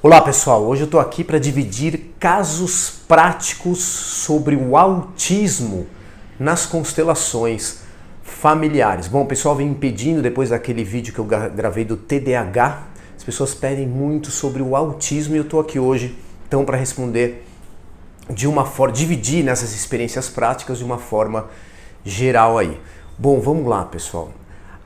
Olá pessoal, hoje eu estou aqui para dividir casos práticos sobre o autismo nas constelações familiares. Bom, o pessoal vem me pedindo, depois daquele vídeo que eu gravei do TDAH, as pessoas pedem muito sobre o autismo e eu estou aqui hoje então para responder de uma forma, dividir nessas experiências práticas de uma forma geral aí. Bom, vamos lá pessoal.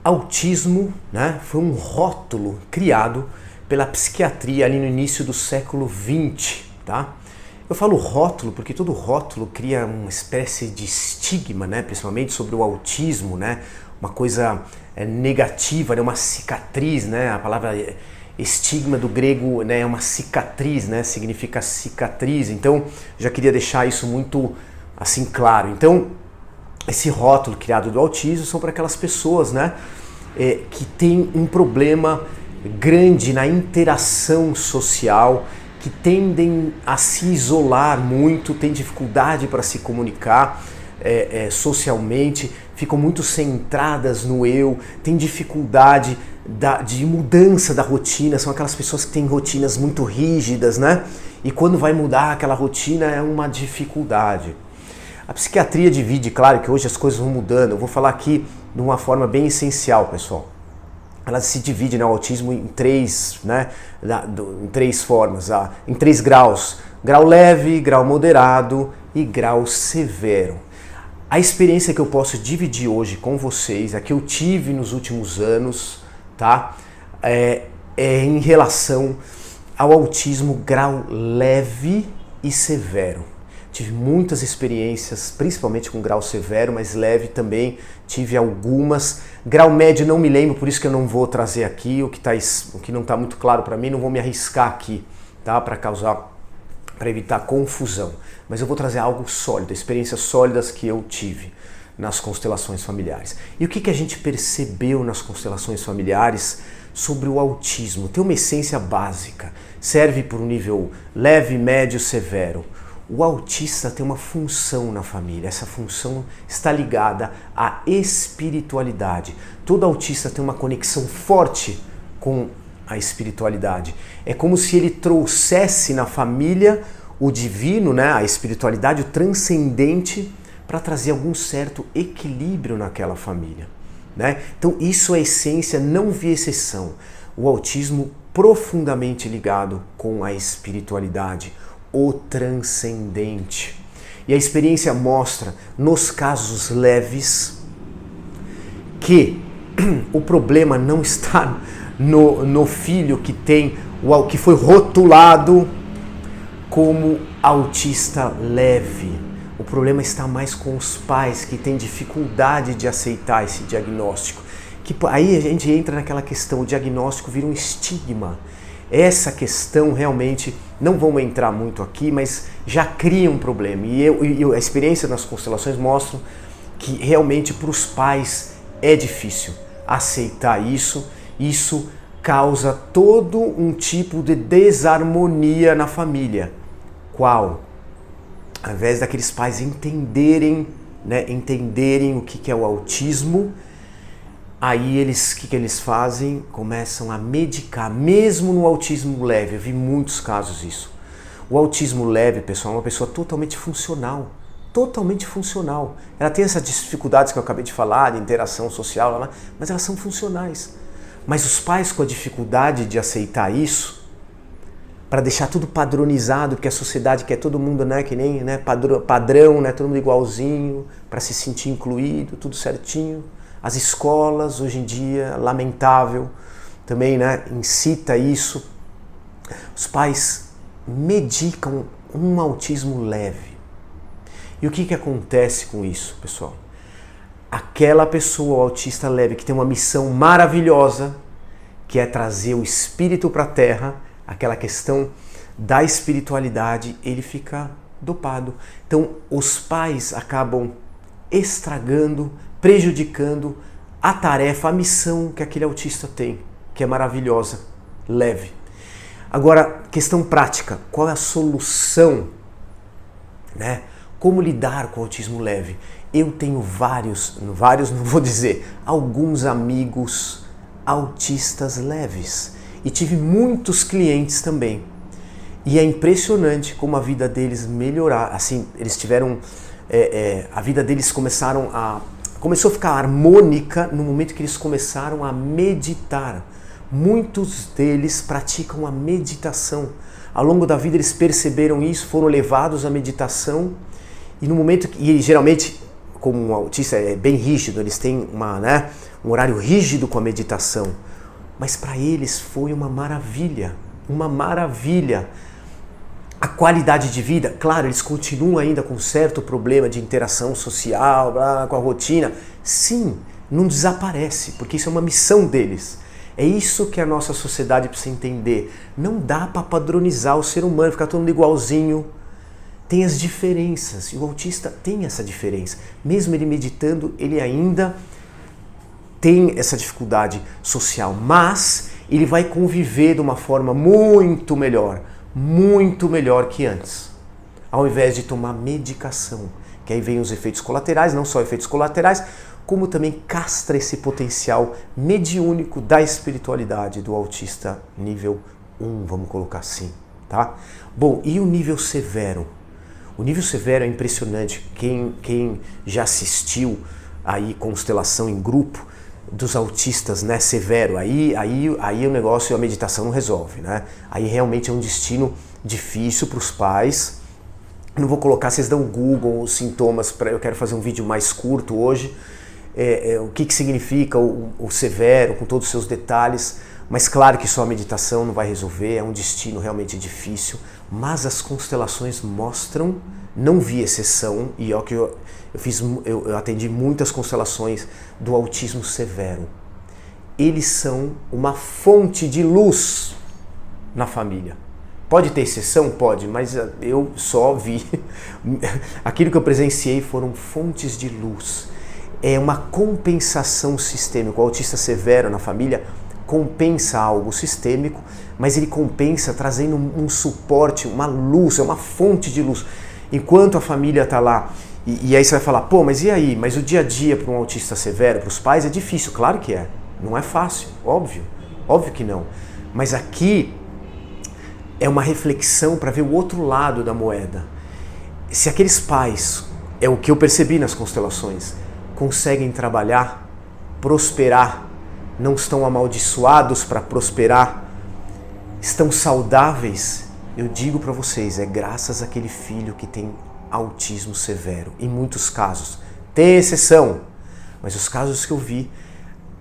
Autismo, né, foi um rótulo criado pela psiquiatria ali no início do século XX, tá? Eu falo rótulo porque todo rótulo cria uma espécie de estigma, né? Principalmente sobre o autismo, né? Uma coisa negativa, né? Uma cicatriz, né? A palavra estigma do grego, né? É uma cicatriz, né? Significa cicatriz. Então, já queria deixar isso muito assim claro. Então, esse rótulo criado do autismo são para aquelas pessoas, né? Que têm um problema grande na interação social, que tendem a se isolar muito, têm dificuldade para se comunicar socialmente, ficam muito centradas no eu, têm dificuldade de mudança da rotina, são aquelas pessoas que têm rotinas muito rígidas, né? E quando vai mudar aquela rotina é uma dificuldade. A psiquiatria divide, claro que hoje as coisas vão mudando, eu vou falar aqui de uma forma bem essencial, pessoal. Ela se divide, né, o autismo em três, né, em três formas, em três graus. Grau leve, grau moderado e grau severo. A experiência que eu posso dividir hoje com vocês, a que eu tive nos últimos anos, tá, é em relação ao autismo grau leve e severo. Tive muitas experiências, principalmente com grau severo, mas leve também, tive algumas. Grau médio não me lembro, por isso que eu não vou trazer aqui, o que não está muito claro para mim, não vou me arriscar aqui, tá? Para evitar confusão. Mas eu vou trazer algo sólido, experiências sólidas que eu tive nas constelações familiares. E o que a gente percebeu nas constelações familiares sobre o autismo? Tem uma essência básica, serve por um nível leve, médio, severo. O autista tem uma função na família, essa função está ligada à espiritualidade. Todo autista tem uma conexão forte com a espiritualidade. É como se ele trouxesse na família o divino, né, a espiritualidade, o transcendente, para trazer algum certo equilíbrio naquela família, né? Então isso é a essência, não vi exceção. O autismo profundamente ligado com a espiritualidade, o transcendente. E a experiência mostra, nos casos leves, que o problema não está no filho que foi rotulado como autista leve. O problema está mais com os pais que têm dificuldade de aceitar esse diagnóstico. Aí a gente entra naquela questão, o diagnóstico vira um estigma. Essa questão realmente, não vamos entrar muito aqui, mas já cria um problema. E a experiência nas constelações mostra que realmente para os pais é difícil aceitar isso. Isso causa todo um tipo de desarmonia na família. Qual? Ao invés daqueles pais entenderem o que é o autismo, aí o que eles fazem? Começam a medicar, mesmo no autismo leve. Eu vi muitos casos disso. O autismo leve, pessoal, é uma pessoa totalmente funcional. Totalmente funcional. Ela tem essas dificuldades que eu acabei de falar, de interação social, mas elas são funcionais. Mas os pais com a dificuldade de aceitar isso, para deixar tudo padronizado, porque a sociedade quer todo mundo, né, que nem, né, padrão, né, todo mundo igualzinho, para se sentir incluído, tudo certinho. As escolas, hoje em dia, lamentável, também, né, incita isso. Os pais medicam um autismo leve. E o que acontece com isso, pessoal? Aquela pessoa, o autista leve, que tem uma missão maravilhosa, que é trazer o espírito para a Terra, aquela questão da espiritualidade, ele fica dopado. Então, os pais acabam estragando, prejudicando a tarefa, a missão que aquele autista tem, que é maravilhosa, leve. Agora, questão prática, qual é a solução, né? Como lidar com o autismo leve? Eu tenho vários não vou dizer, alguns amigos autistas leves e tive muitos clientes também. E é impressionante como a vida deles melhorar, assim, eles tiveram, a vida deles começou a ficar harmônica no momento que eles começaram a meditar. Muitos deles praticam a meditação. Ao longo da vida eles perceberam isso, foram levados à meditação e no momento que, e geralmente, como um autista é bem rígido, eles têm um horário rígido com a meditação, mas para eles foi uma maravilha, uma maravilha. A qualidade de vida, claro, eles continuam ainda com certo problema de interação social, com a rotina. Sim, não desaparece, porque isso é uma missão deles. É isso que a nossa sociedade precisa entender. Não dá para padronizar o ser humano, ficar todo mundo igualzinho. Tem as diferenças, e o autista tem essa diferença. Mesmo ele meditando, ele ainda tem essa dificuldade social, mas ele vai conviver de uma forma muito melhor que antes, ao invés de tomar medicação, que aí vem os efeitos colaterais, não só efeitos colaterais, como também castra esse potencial mediúnico da espiritualidade do autista nível 1, vamos colocar assim, tá? Bom, e o nível severo? O nível severo é impressionante, quem já assistiu aí constelação em grupo, dos autistas, né, severo, aí o negócio, a meditação não resolve, né? Aí realmente é um destino difícil para os pais. Não vou colocar, vocês dão Google os sintomas, eu quero fazer um vídeo mais curto hoje, o que significa o severo, com todos os seus detalhes, mas claro que só a meditação não vai resolver, é um destino realmente difícil, mas as constelações mostram, não vi exceção, e ó que eu atendi muitas constelações do autismo severo. Eles são uma fonte de luz na família. Pode ter exceção? Pode, mas eu só vi. Aquilo que eu presenciei foram fontes de luz. É uma compensação sistêmica. O autista severo na família compensa algo sistêmico, mas ele compensa trazendo um suporte, uma luz, é uma fonte de luz. Enquanto a família está lá, e aí você vai falar, pô, mas e aí? Mas o dia a dia para um autista severo, para os pais, é difícil. Claro que é. Não é fácil, óbvio que não. Mas aqui é uma reflexão para ver o outro lado da moeda. Se aqueles pais, é o que eu percebi nas constelações, conseguem trabalhar, prosperar, não estão amaldiçoados para prosperar, estão saudáveis, eu digo para vocês, é graças àquele filho que tem autismo severo. Em muitos casos, tem exceção, mas os casos que eu vi,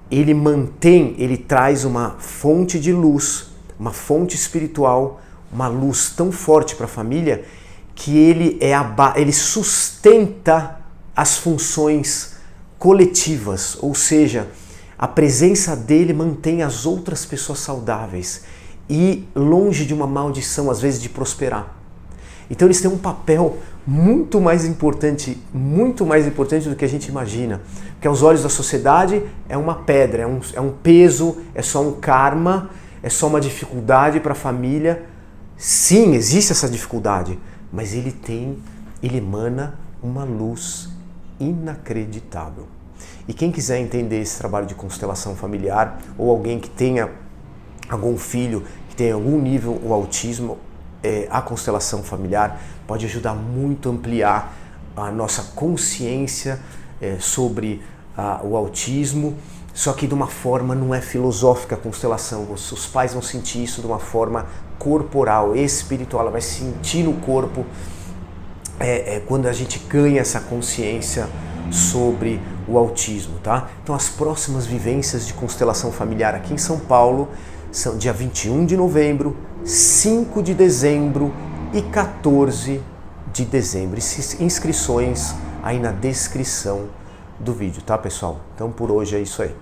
ele traz uma fonte de luz, uma fonte espiritual, uma luz tão forte para a família que ele sustenta as funções coletivas, ou seja, a presença dele mantém as outras pessoas saudáveis e longe de uma maldição, às vezes, de prosperar. Então eles têm um papel muito mais importante do que a gente imagina. Porque aos olhos da sociedade é uma pedra, é um peso, é só um karma, é só uma dificuldade para a família. Sim, existe essa dificuldade, mas ele emana uma luz inacreditável. E quem quiser entender esse trabalho de constelação familiar, ou alguém que tenha algum filho que tenha algum nível o autismo, a constelação familiar pode ajudar muito a ampliar a nossa consciência sobre o autismo, só que de uma forma não é filosófica a constelação. Os pais vão sentir isso de uma forma corporal, espiritual, ela vai sentir no corpo quando a gente ganha essa consciência sobre o autismo, tá? Então as próximas vivências de constelação familiar aqui em São Paulo são dia 21 de novembro, 5 de dezembro e 14 de dezembro. Inscrições aí na descrição do vídeo, tá, pessoal? Então por hoje é isso aí.